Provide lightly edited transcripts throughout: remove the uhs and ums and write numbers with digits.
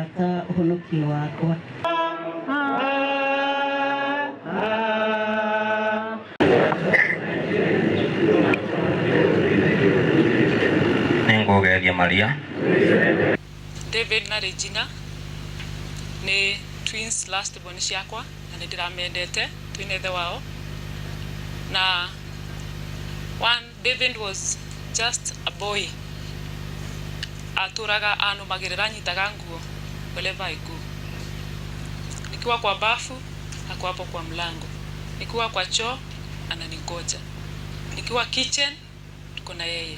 mũrata ũhonokio wakwa. Nĩngũgeria Maria. David na Regina ni twins last born ciakwa na nĩndĩramendete twĩna ithe wao. Na David was just a boy. Aturaga anumagĩrĩra nyitaga nguo wherever I go. Nikiwa kwa bafu hakuwa hapo kwa mlango. Nikiwa kwa choo ananingoja. Nikiwa kitchen tuko na yeye.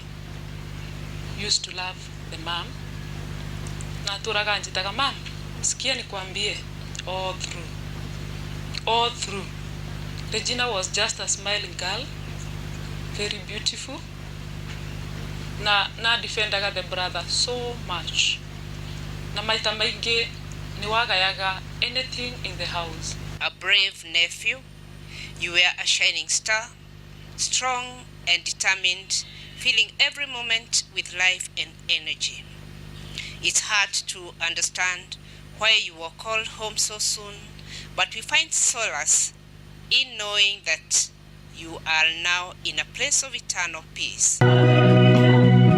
Used to love the mom. Na aturaga anjitaga, "Mom, sikia nikwambie." All through. Regina was just a smiling girl, very beautiful. Na defendaga the brother so much. Na maita maingi ni wagayaga anything in the house. A brave nephew, you were a shining star, strong and determined, filling every moment with life and energy. It's hard to understand why you were called home so soon, but we find solace in knowing that you are now in a place of eternal peace.